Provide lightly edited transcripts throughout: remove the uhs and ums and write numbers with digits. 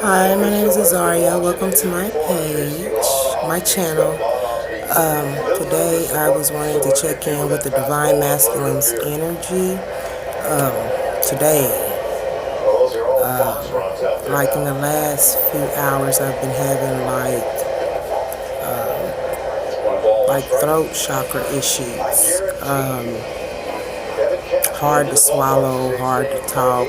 Hi, my name is Azaria. Welcome to my page, my channel. Today I was wanting to check in with the Divine Masculine's energy. Today, like in the last few hours, I've been having like throat chakra issues. Hard to swallow, hard to talk.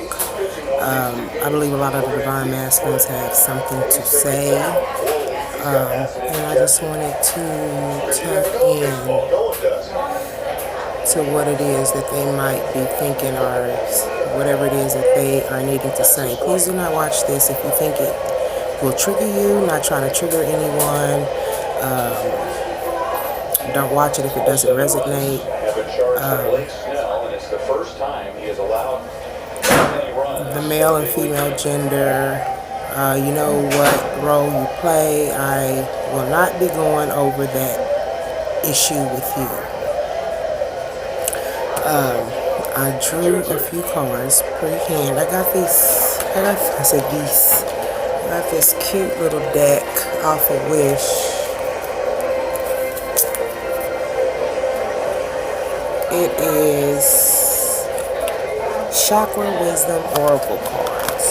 I believe a lot of the Divine Masculines have something to say. And I just wanted to tap in to what it is that they might be thinking or whatever it is that they are needing to say. Please do not watch this if you think it will trigger you. Not trying to trigger anyone. Don't watch it if it doesn't resonate. The male and female gender, you know what role you play. I will not be going over that issue with you. I drew a few cards pre-hand. I got this cute little deck off of Wish. It is Chakra Wisdom Oracle cards.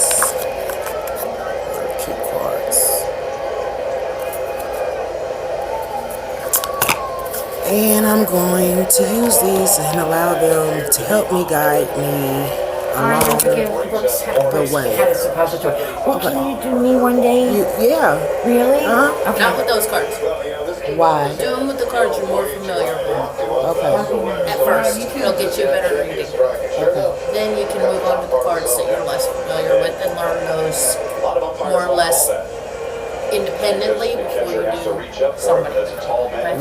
Cute cards. And I'm going to use these and allow them to help me guide me along the way. Well, can you do me one day? Yeah. Really? Uh-huh. Okay. Not with those cards. Why? Do them with the cards you're more familiar with. Okay. At first, it'll get you a better reading. Okay. Then you can move on to the cards that you're less familiar with and learn those more or less independently before you do somebody.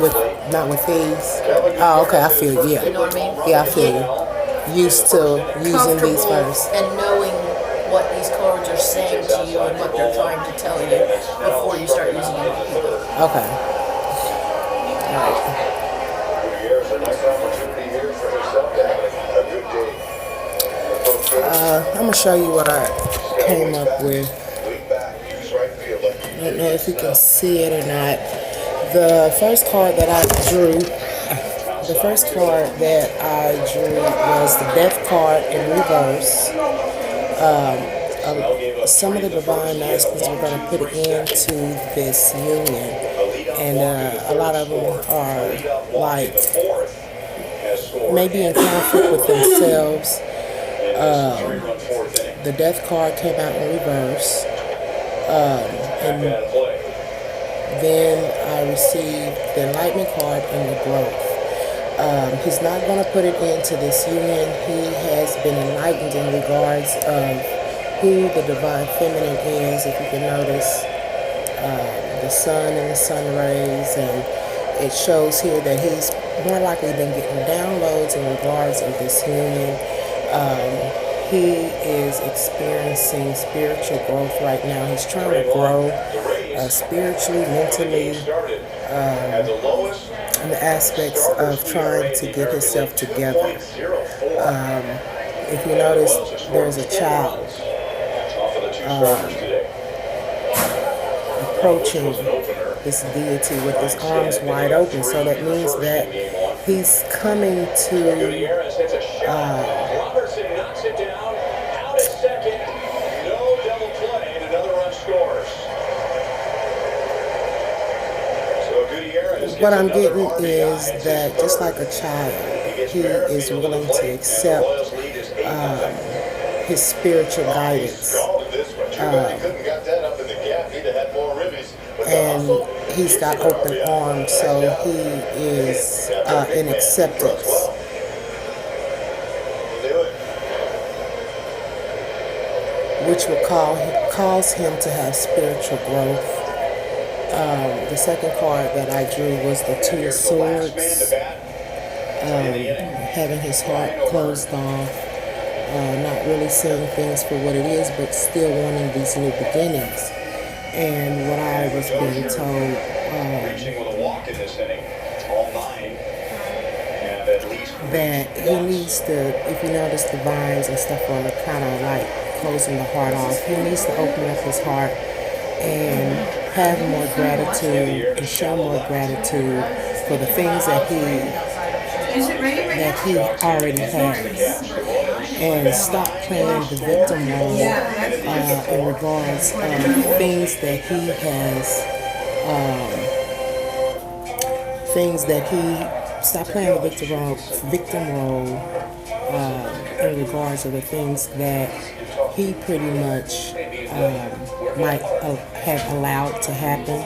Okay? Not with these. Oh, okay. I feel you. You know what I mean? Yeah, I feel you. Used to using these Comfortable first. and knowing what these cards are saying to you and what they're trying to tell you before you start using them. Okay. I'm gonna show you what I came up with. I don't know if you can see it or not. The first card that I drew was the Death card in reverse. Some of the Divine Masculines were going to put into this union, and a lot of them are like maybe in conflict with themselves. The Death card came out in reverse, and then I received the Enlightenment card and the Growth. He's not going to put it into this union. He has been enlightened in regards of who the Divine Feminine is. If you can notice the sun and the sun rays, and it shows here that he's more likely been getting downloads in regards of this union. He is experiencing spiritual growth right now. He's trying to grow spiritually, mentally, in the aspects of trying to get himself together. If you notice, there's a child approaching this deity with his arms wide open. So that means that he's coming to what I'm getting is that just like a child, he is willing to accept his spiritual guidance. And he's got open arms, so he is in acceptance. Which will cause him to have spiritual growth. The second card that I drew was the Two of Swords, having his heart closed off, not really seeing things for what it is, but still wanting these new beginnings. And what I was being told, that he needs to, if you notice the vines and stuff are kind of like closing the heart off. He needs to open up his heart and have more gratitude and show more gratitude for the things that he already has, and stop playing the victim role in regards of things that he has, stop playing the victim role in regards of the things that he pretty much might have allowed to happen.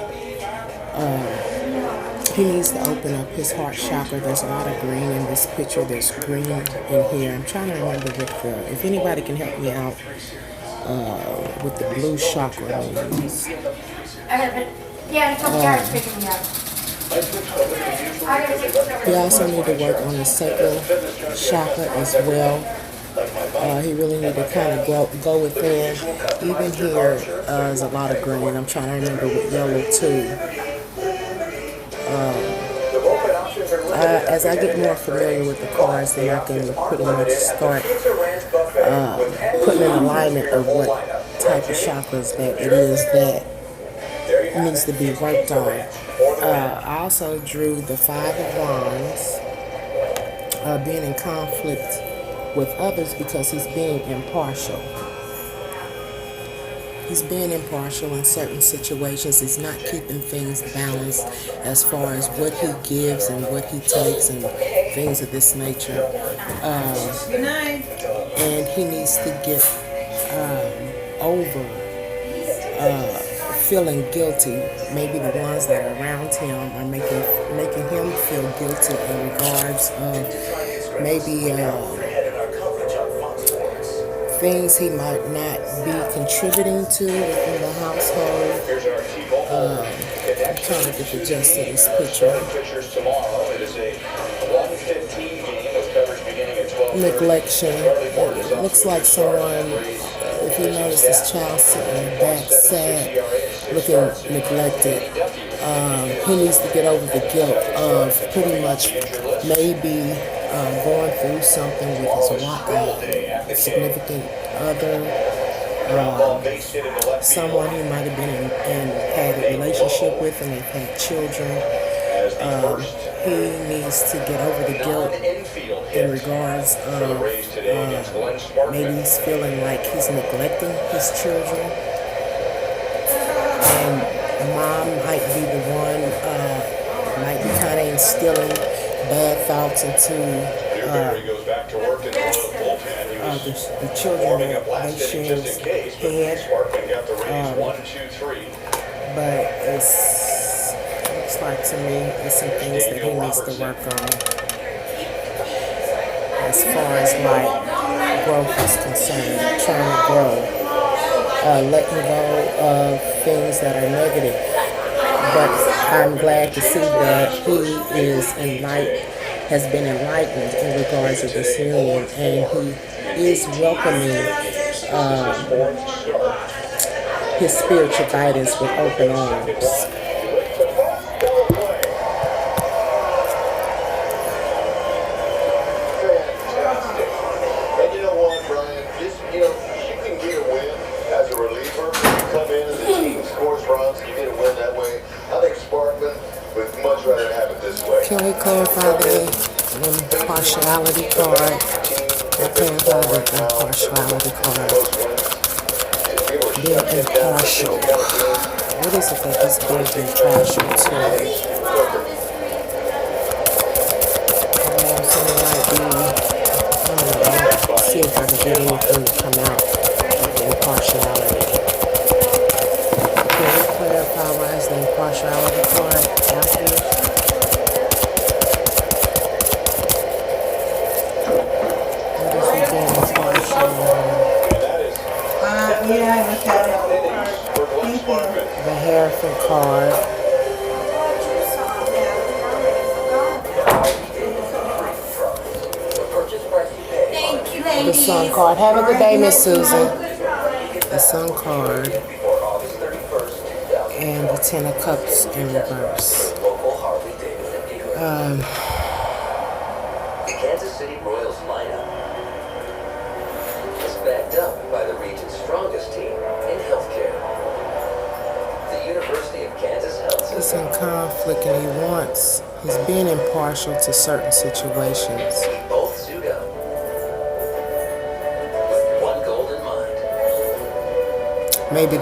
He needs to open up his heart chakra. There's a lot of green in this picture. There's green in here. I'm trying to remember if anybody can help me out with the blue chakra means. Yeah, it's okay. Picking me up. He also need to work on the sacral chakra as well. He really need to kind of go within. Even here is a lot of green. I'm trying to remember with yellow too. As I get more familiar with the cards, then I can pretty much start putting in alignment of what type of chakras that it is that needs to be worked on. I also drew the Five of Wands, being in conflict with others because he's being impartial. He's being impartial in certain situations. He's not keeping things balanced as far as what he gives and what he takes and things of this nature. And he needs to get over feeling guilty. Maybe the ones that are around him are making him feel guilty in regards of maybe things he might not be contributing to within the household. I'm trying to get the gist of this picture. Neglection. It looks like someone, if you notice this child sitting in the back, sad, looking neglected. He needs to get over the guilt of pretty much maybe going through something with his significant other, someone he might have been had a relationship with and they've had children. He needs to get over the guilt in regards of maybe he's feeling like he's neglecting his children. And mom might be the one, might be kind of instilling bad thoughts into the children that they share his head. But it looks like to me there's some things that he needs to work on as far as like growth is concerned, trying to grow, letting go of things that are negative. But I'm glad to see that he is has been enlightened in regards to this union, and he is welcoming his spiritual guidance with open arms. Can we clarify the impartiality card? Clarify the impartiality card. Being impartial. What is it that he's being impartial to? Something might be, see if I can get anything to come out of the impartiality. Can we clarify why is the impartiality card after you? Yeah, I looked at it. Thank you. The Hierophant card. Thank you, ladies. The Sun card. Have a good day, Miss Susan. The Sun card. And the Ten of Cups in reverse. The Kansas City Royals lineup is backed up by the region's He's in conflict and he's being impartial to certain situations. Both suit up with one goal in mind. Maybe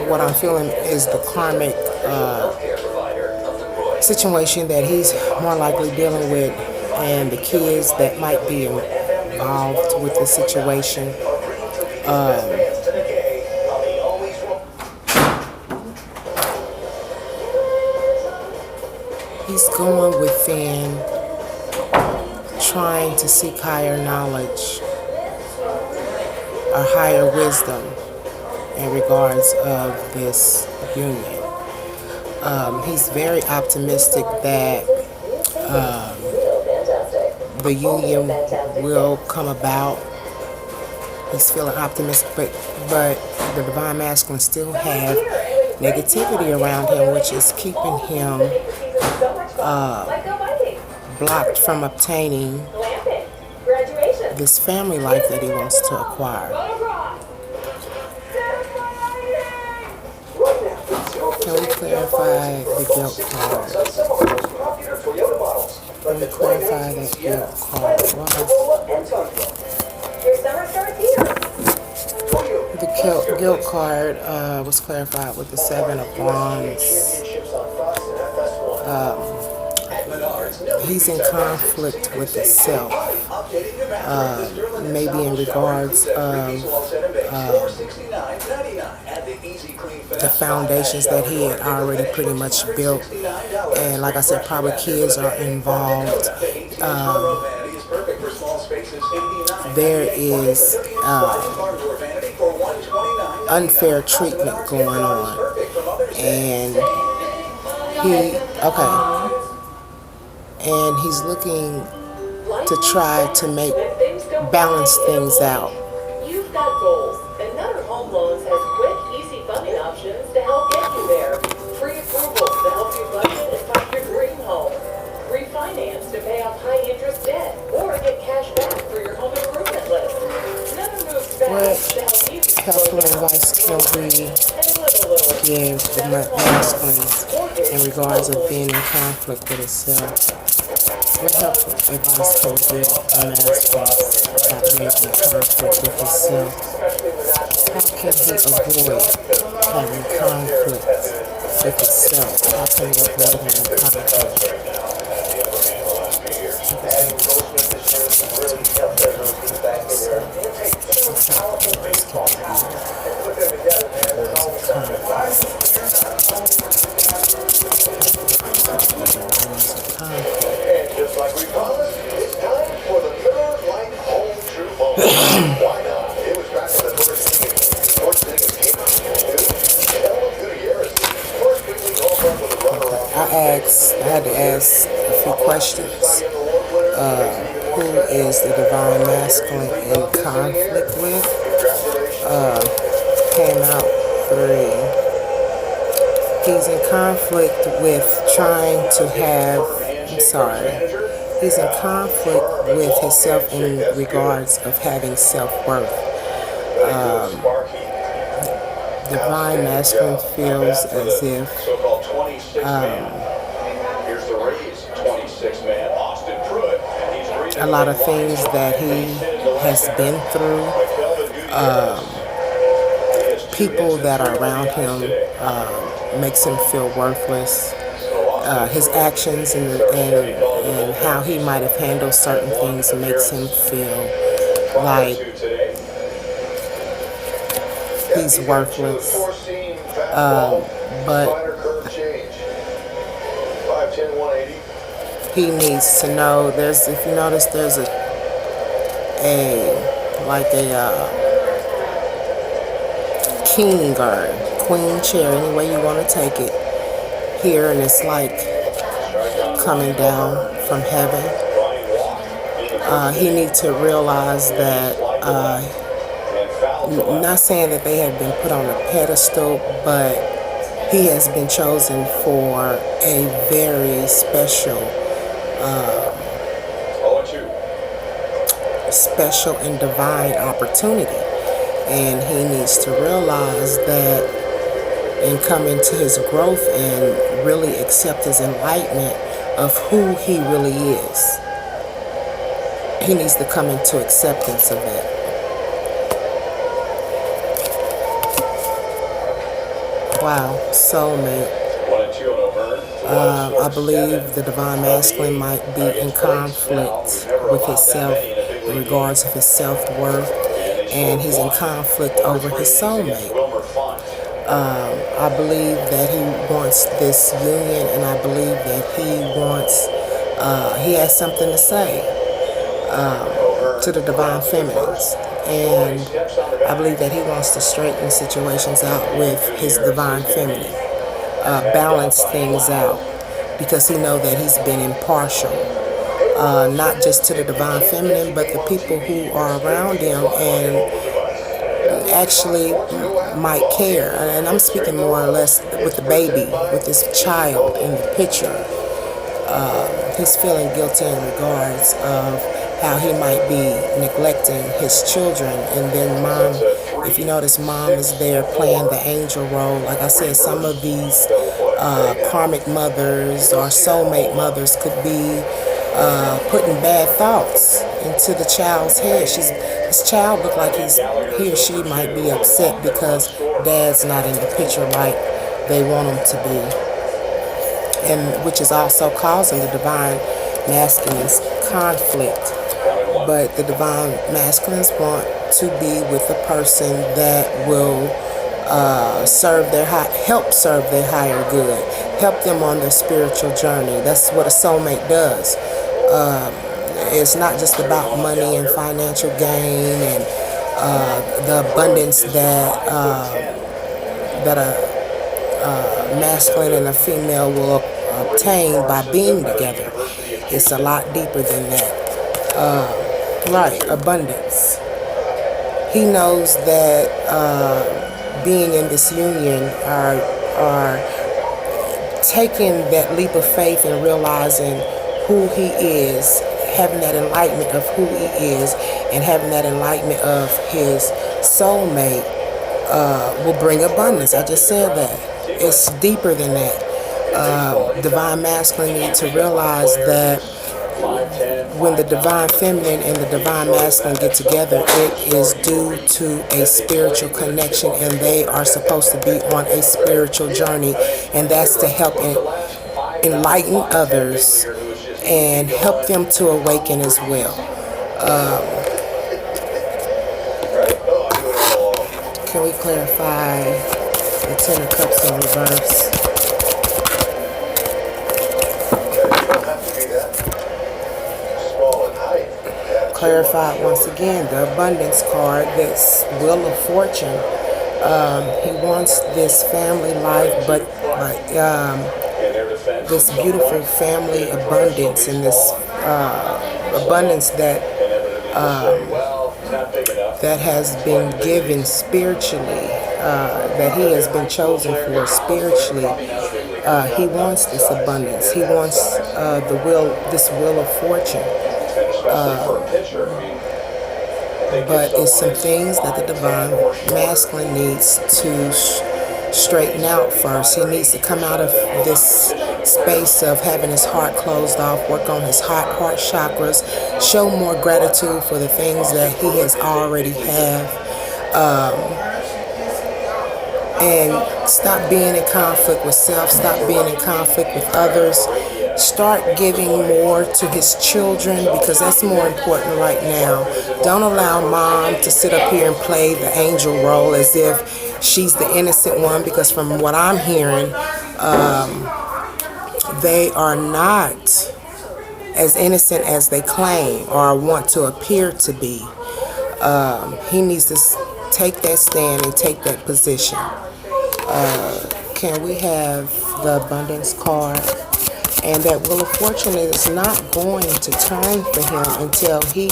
what I'm feeling is the karmic Healthcare provider of the Roy. situation that he's more likely dealing with, and the kids that might be involved with the situation. He's going within, trying to seek higher knowledge or higher wisdom in regards of this union. He's very optimistic that the union will come about. He's feeling optimistic, but the Divine Masculine still have negativity around him, which is keeping him blocked from obtaining this family life that he wants to acquire. Can we clarify the guilt card? Can we clarify that guilt card? The guilt card was clarified with the Seven of Wands. He's in conflict with himself, maybe in regards of the foundations that he had already pretty much built. And like I said, probably kids are involved. There is unfair treatment going on. And and he's looking to try to balance things out. You've got goals, and Nutter Home Loans has quick, easy funding options to help get you there. Pre-approvals to help you budget and find your dream home. Refinance to pay off high-interest debt or to get cash back for your home improvement list. Nutter moves fast to help you Helpful advice can we give the masculine in regards of being in conflict with itself? What helpful advice can we give the masculine about being in conflict with himself? How can he avoid having conflict with himself? How can he avoid having conflict? Just like we promised, it's time for the Miller Lite Home True Home. Why not? It was back in the first I had to ask a few questions. Who is the Divine Masculine in conflict with? Came out 3. He's in conflict with trying to have, he's in conflict with himself in regards of having self-worth. Divine Masculine feels as if a lot of things that he has been through, people that are around him makes him feel worthless. His actions and how he might have handled certain things makes him feel like he's worthless. But he needs to know, if you notice, there's a king or queen chair, any way you want to take it, here, and it's like coming down from heaven. He needs to realize that, not saying that they have been put on a pedestal, but he has been chosen for a very special and divine opportunity. And he needs to realize that and come into his growth and really accept his enlightenment of who he really is. He needs to come into acceptance of that. Wow, soulmate. I believe the divine masculine might be in conflict with himself in regards of his self-worth, and he's in conflict over his soulmate. I believe that he wants this union, and I believe that he has something to say to the divine feminines. And I believe that he wants to straighten situations out with his divine feminine, balance things out, because he knows that he's been impartial, not just to the divine feminine, but the people who are around him and actually might care. And I'm speaking more or less with the baby, with this child in the picture. He's feeling guilty in regards of how he might be neglecting his children. And then mom, if you notice, mom is there playing the angel role. Like I said, some of these karmic mothers or soulmate mothers could be putting bad thoughts into the child's head. This child look like he or she might be upset because dad's not in the picture like they want him to be, and which is also causing the divine masculine's conflict. But the divine masculines want to be with a person that will help serve their higher good, help them on their spiritual journey. That's what a soulmate does. It's not just about money and financial gain and the abundance that a masculine and a female will obtain by being together. It's a lot deeper than that. Right, abundance. He knows that being in this union are taking that leap of faith and realizing who he is, having that enlightenment of who he is, and having that enlightenment of his soulmate will bring abundance. I just said that. It's deeper than that. Divine masculine need to realize that when the divine feminine and the divine masculine get together, it is due to a spiritual connection, and they are supposed to be on a spiritual journey, and that's to help enlighten others and help them to awaken as well. Can we clarify the Ten of Cups in reverse? Clarified once again, the abundance card, this Wheel of Fortune. He wants this family life, but this beautiful family abundance, and this abundance that has been given spiritually, that he has been chosen for spiritually. He wants this abundance. He wants this Wheel of Fortune. But it's some things that the divine masculine needs to straighten out first. He needs to come out of this space of having his heart closed off, work on his heart chakras, show more gratitude for the things that he has already have, and stop being in conflict with self, stop being in conflict with others. Start giving more to his children, because that's more important right now. Don't allow mom to sit up here and play the angel role as if she's the innocent one, because from what I'm hearing, they are not as innocent as they claim or want to appear to be. He needs to take that stand and take that position. Can we have the abundance card? And that Wheel of Fortune is not going to turn for him until he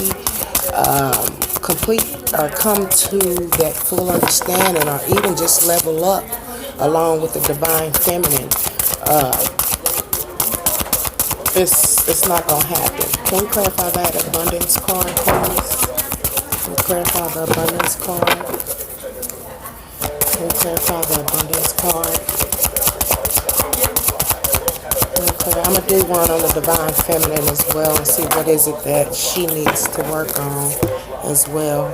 come to that full understanding, or even just level up along with the divine feminine. It's not going to happen. Can we clarify that abundance card, please? Can we clarify the abundance card? we clarify the abundance card. Okay, I'm gonna do one on the divine feminine as well and see what is it that she needs to work on as well.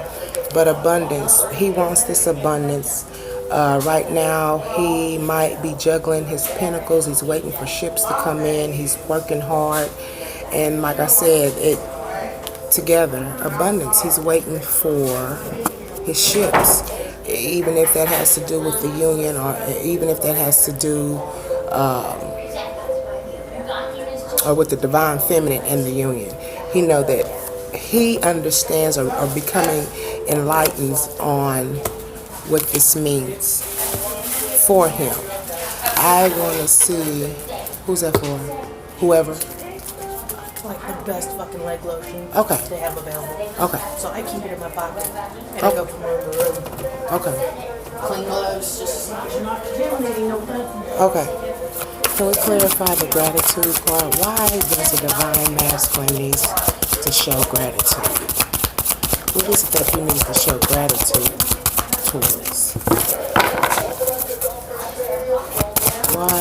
But abundance, he wants this abundance. Right now, he might be juggling his pentacles. He's waiting for ships to come in. He's working hard, and like I said, together abundance. He's waiting for his ships, even if that has to do with the union, or even if that has to do or with the divine feminine and the union. He know that he understands or becoming enlightened on what this means for him. I want to see, who's that for? Whoever. Like the best fucking leg lotion Okay. they have available. Okay. So I keep it in my pocket and I go from room to room. Okay. Clean gloves, just Okay. Can we clarify the gratitude part? Why does a divine masculine need to show gratitude? What is it that he needs to show gratitude towards? Why?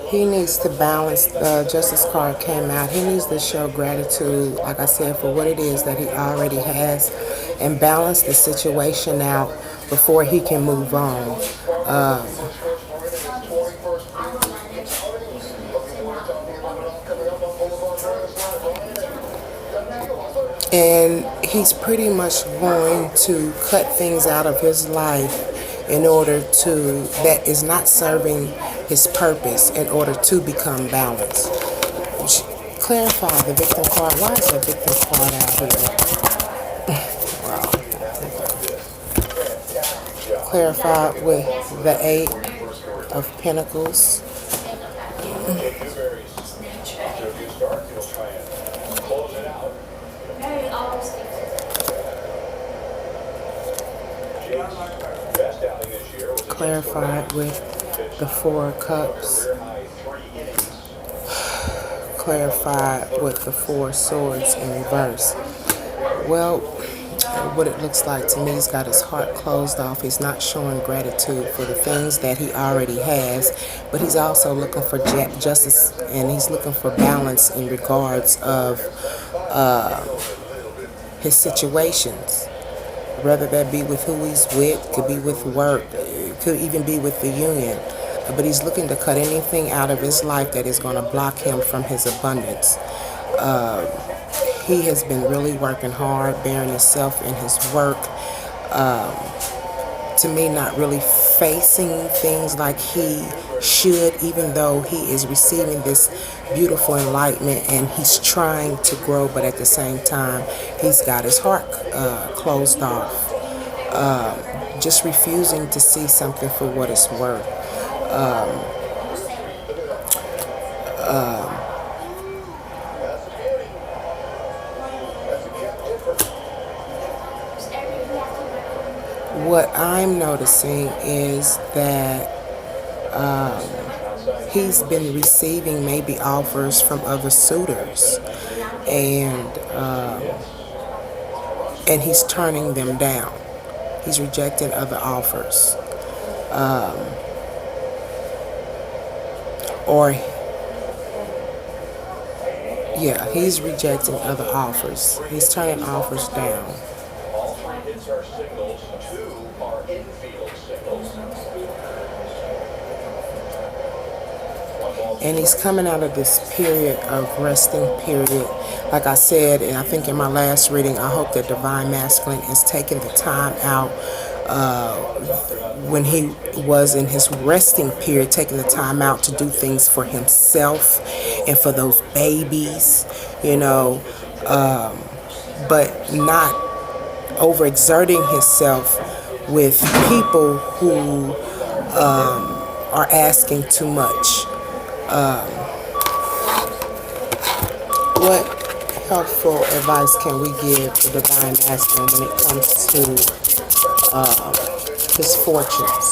He needs to balance, the Justice card came out, he needs to show gratitude, like I said, for what it is that he already has, and balance the situation out before he can move on. And he's pretty much going to cut things out of his life in order to, that is not serving his purpose, in order to become balanced. Clarify the victim card. Why is the victim card out here? Wow. Clarify with the 8 of Pentacles. Clarified with the 4 of Cups. Clarified with the 4 swords in reverse. Well, what it looks like to me, he's got his heart closed off. He's not showing gratitude for the things that he already has, but he's also looking for justice, and he's looking for balance in regards of his situations. Whether that be with who he's with, could be with work, could even be with the union. But he's looking to cut anything out of his life that is going to block him from his abundance. He has been really working hard, bearing himself in his work. To me, not really facing things like he should, even though he is receiving this beautiful enlightenment and he's trying to grow, but at the same time, he's got his heart closed off. Just refusing to see something for what it's worth. What I'm noticing is that he's been receiving maybe offers from other suitors, and he's turning them down. He's rejecting other offers. He's rejecting other offers. He's turning offers down. All 3 hits are signals, 2 are infield signals. And he's coming out of this period of resting period. Like I said, and I think in my last reading, I hope that Divine Masculine is taking the time out when he was in his resting period, taking the time out to do things for himself and for those babies, but not overexerting himself with people who are asking too much. What helpful advice can we give the Divine Masculine when it comes to his fortunes?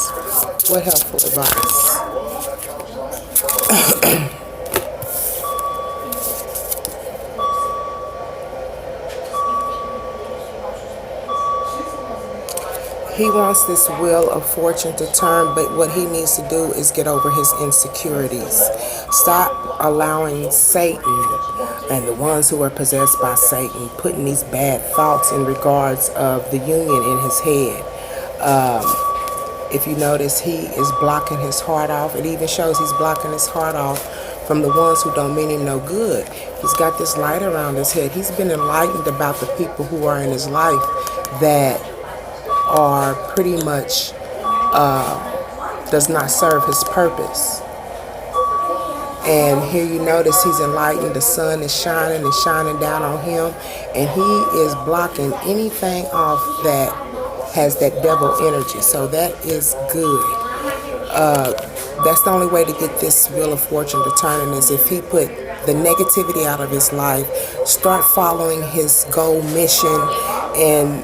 What helpful advice? He wants this wheel of fortune to turn, but what he needs to do is get over his insecurities. Stop allowing Satan and the ones who are possessed by Satan putting these bad thoughts in regards of the union in his head. If you notice, he is blocking his heart off. It even shows he's blocking his heart off from the ones who don't mean him no good. He's got this light around his head. He's been enlightened about the people who are in his life that are pretty much does not serve his purpose. And here you notice he's enlightened. The sun is shining and shining down on him, and he is blocking anything off that has that devil energy. So that is good. That's the only way to get this wheel of fortune to turn, is if he put the negativity out of his life, start following his goal, mission, and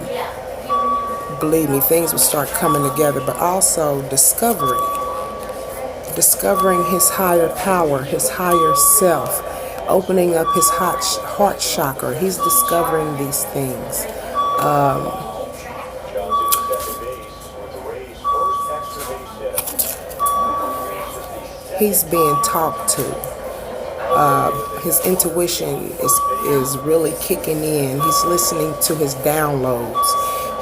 believe me, things will start coming together. But also discovering his higher power, his higher self, opening up his heart chakra. He's discovering these things. He's being talked to. His intuition is really kicking in. He's listening to his downloads.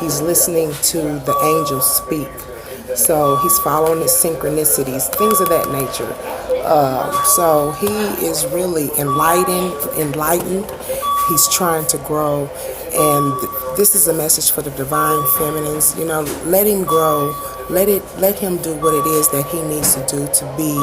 He's listening to the angels speak. So he's following his synchronicities, things of that nature. So he is really enlightened. He's trying to grow. And this is a message for the divine feminines. You know, let him grow. Let him do what it is that he needs to do to be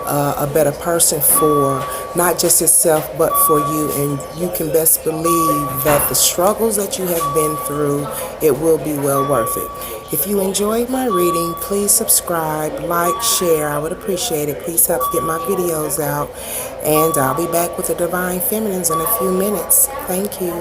a better person for not just himself but for you. And you can best believe that the struggles that you have been through, it will be well worth it. If you enjoyed my reading, please subscribe, like, share. I would appreciate it. Please help get my videos out. And I'll be back with the Divine Feminines in a few minutes. Thank you.